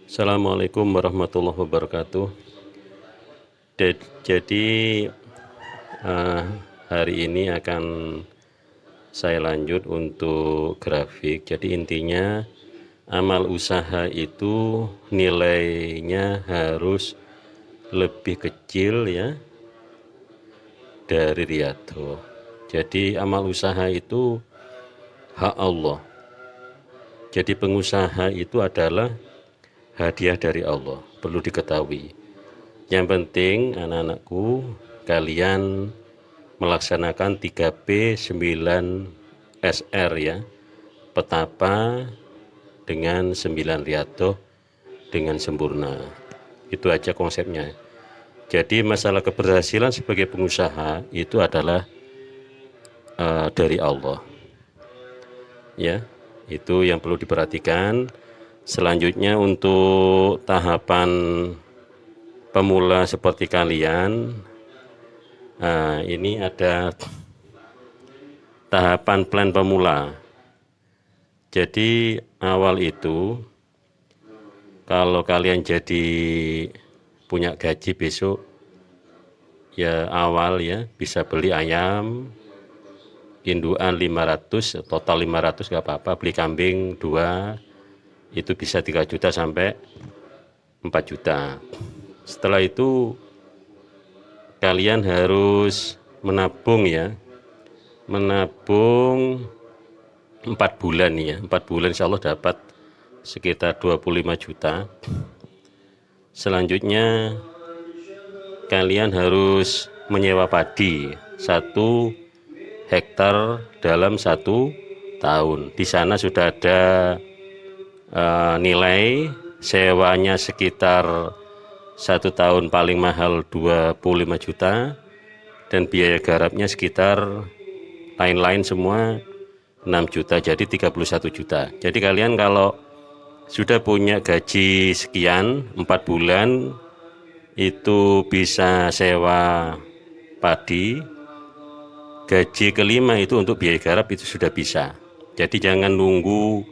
Assalamualaikum warahmatullahi wabarakatuh. Jadi eh, hari ini akan saya lanjut untuk grafik. Jadi intinya amal usaha itu nilainya harus lebih kecil ya dari riyadhah. Jadi amal usaha itu hak Allah. Jadi pengusaha itu adalah hadiah dari Allah, perlu diketahui. Yang penting anak-anakku, kalian melaksanakan 3P 9 SR ya. Petapa dengan 9 riyadhah dengan sempurna. Itu aja konsepnya. Jadi masalah keberhasilan sebagai pengusaha itu adalah dari Allah. Ya, itu yang perlu diperhatikan. Selanjutnya untuk tahapan pemula seperti kalian, ini ada tahapan plan pemula. Jadi awal itu kalau kalian jadi punya gaji besok ya awal ya bisa beli ayam indukan 500, total 500 nggak apa-apa, beli kambing 2 itu bisa 3 juta sampai 4 juta. Setelah itu kalian harus menabung ya, menabung 4 bulan ya, 4 bulan insya Allah dapat sekitar 25 juta. Selanjutnya kalian harus menyewa padi 1 hektar dalam 1 tahun. Di sana sudah ada nilai sewanya sekitar 1 tahun paling mahal 25 juta dan biaya garapnya sekitar lain-lain semua 6 juta, jadi 31 juta. Jadi kalian kalau sudah punya gaji sekian 4 bulan itu bisa sewa padi, gaji kelima itu untuk biaya garap itu sudah bisa. Jadi jangan nunggu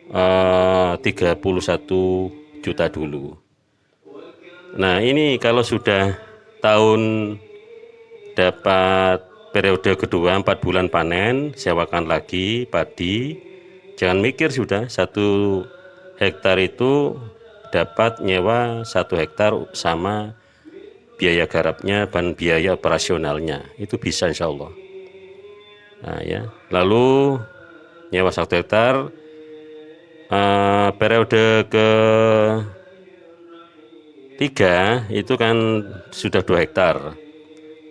31 juta dulu. Nah ini kalau sudah tahun dapat periode kedua 4 bulan panen, sewakan lagi padi. Jangan mikir sudah 1 hektar itu dapat nyewa 1 hektar sama biaya garapnya dan biaya operasionalnya. Itu bisa insya Allah. Nah ya, lalu nyewa 1 hektar periode ke-3 itu kan sudah 2 hektar.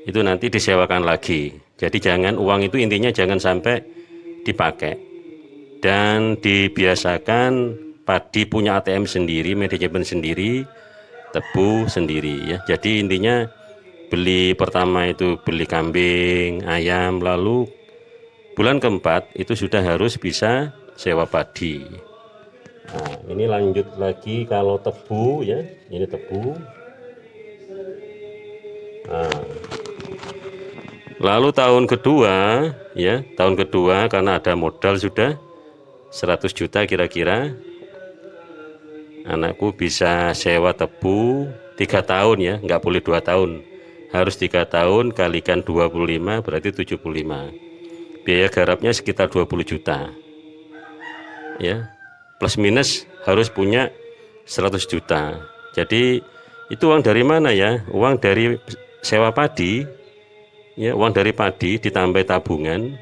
Itu nanti disewakan lagi. Jadi jangan uang itu intinya jangan sampai dipakai. Dan dibiasakan padi punya ATM sendiri, manajemen sendiri, tebu sendiri ya. Jadi intinya beli pertama itu beli kambing, ayam, lalu bulan ke-4 itu sudah harus bisa sewa padi. Nah, ini lanjut lagi kalau tebu ya, ini tebu. Nah, lalu tahun kedua ya, tahun kedua karena ada modal sudah 100 juta kira-kira, anakku bisa sewa tebu 3 tahun ya, nggak boleh 2 tahun, harus 3 tahun kalikan 25 berarti 75. Biaya garapnya sekitar 20 juta ya, plus minus harus punya 100 juta. Jadi itu uang dari mana ya? Uang dari sewa padi ya, uang dari padi ditambah tabungan.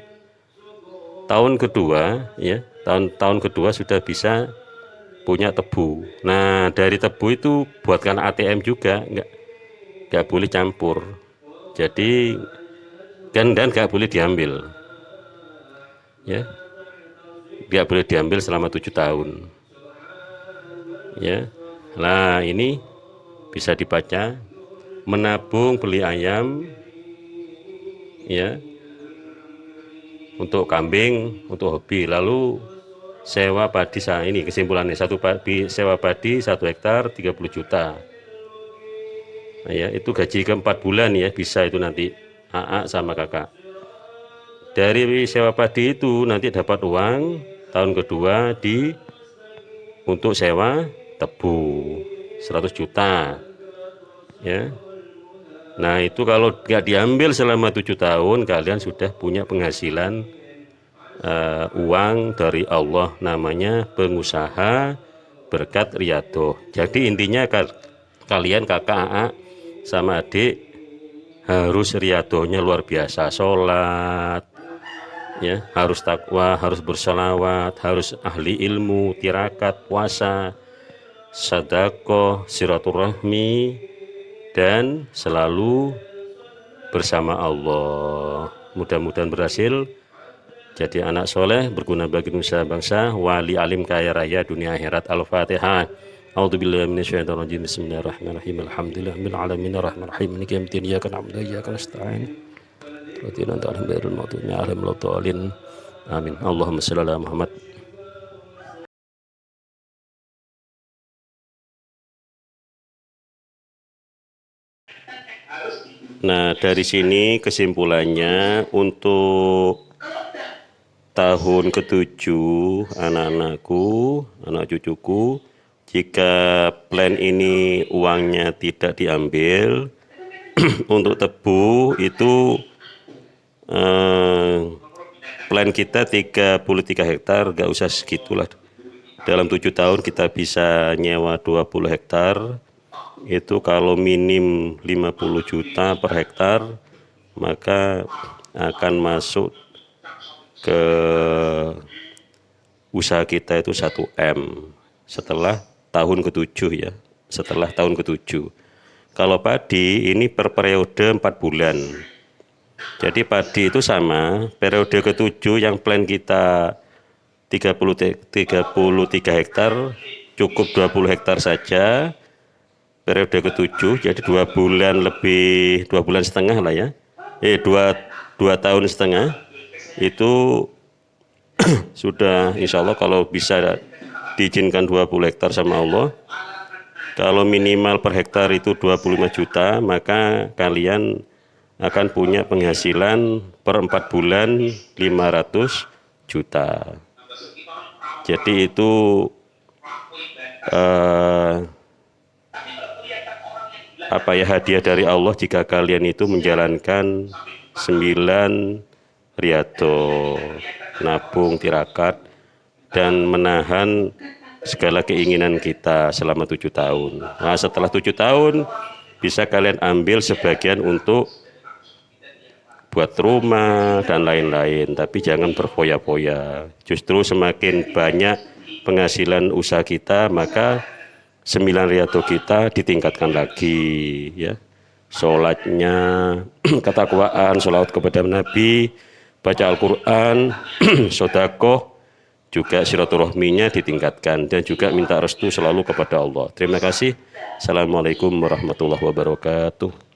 Tahun kedua ya, tahun kedua sudah bisa punya tebu. Nah dari tebu itu buatkan ATM juga, nggak boleh campur. Jadi dan nggak boleh diambil ya, nggak boleh diambil selama 7 tahun ya. Nah ini bisa dibaca, menabung beli ayam ya untuk kambing, untuk hobi, lalu sewa padi. Ini kesimpulannya, sewa padi 1 hektar 30 juta. Nah ya, itu gaji ke-4 bulan ya, bisa itu nanti AA sama kakak. Dari sewa padi itu nanti dapat uang tahun kedua untuk sewa tebu 100 juta ya. Nah itu kalau nggak diambil selama 7 tahun, kalian sudah punya penghasilan uang dari Allah, namanya pengusaha berkat riyadhah. Jadi intinya kalian kakak AA sama adik harus riyadhahnya luar biasa, sholat ya, harus takwa, harus bersolawat, harus ahli ilmu, tirakat, puasa, sedekah, silaturahmi, dan selalu bersama Allah. Mudah-mudahan berhasil jadi anak soleh, berguna bagi nusa bangsa, wali alim kaya raya dunia akhirat. Al-Fatihah. A'udzubillahi minasyaitonir rajim. Bismillahirrahmanirrahim. Alhamdulillahirabbil alamin arrahmanir rahim maliki yaumiddin iyyaka na'budu wa iyyaka nasta'in. Ihdinas siratal mustaqim. Amin. Allahumma shalli ala Muhammad. Nah, dari sini kesimpulannya untuk tahun ke-7 anak-anakku, anak cucuku, jika plan ini uangnya tidak diambil, untuk tebu itu plan kita 33 hektar, gak usah segitulah. Dalam 7 tahun kita bisa nyewa 20 hektar. Itu kalau minim 50 juta per hektar, maka akan masuk ke usaha kita itu 1 M setelah tahun ke-7 ya, setelah tahun ke-7. Kalau padi ini per periode 4 bulan. Jadi padi itu sama, periode ke-7 yang plan kita 33 hektar, cukup 20 hektar saja. Periode ke-7, jadi 2 bulan lebih, 2 bulan setengah lah ya, 2 tahun setengah, itu sudah insya Allah kalau bisa diizinkan 20 hektar sama Allah, kalau minimal per hektar itu 25 juta, maka kalian akan punya penghasilan per 4 bulan 500 juta. Jadi itu hadiah dari Allah jika kalian itu menjalankan 9 riyadhah, nabung, tirakat, dan menahan segala keinginan kita selama 7 tahun. Nah, setelah 7 tahun bisa kalian ambil sebagian untuk buat rumah dan lain-lain, tapi jangan berfoya-foya. Justru semakin banyak penghasilan usaha kita, maka 9 riyadhah kita ditingkatkan lagi ya. Sholatnya, ketakwaan, sholawat kepada Nabi, baca Al-Quran, sedekah, juga silaturahminya ditingkatkan, dan juga minta restu selalu kepada Allah. Terima kasih. Assalamualaikum warahmatullahi wabarakatuh.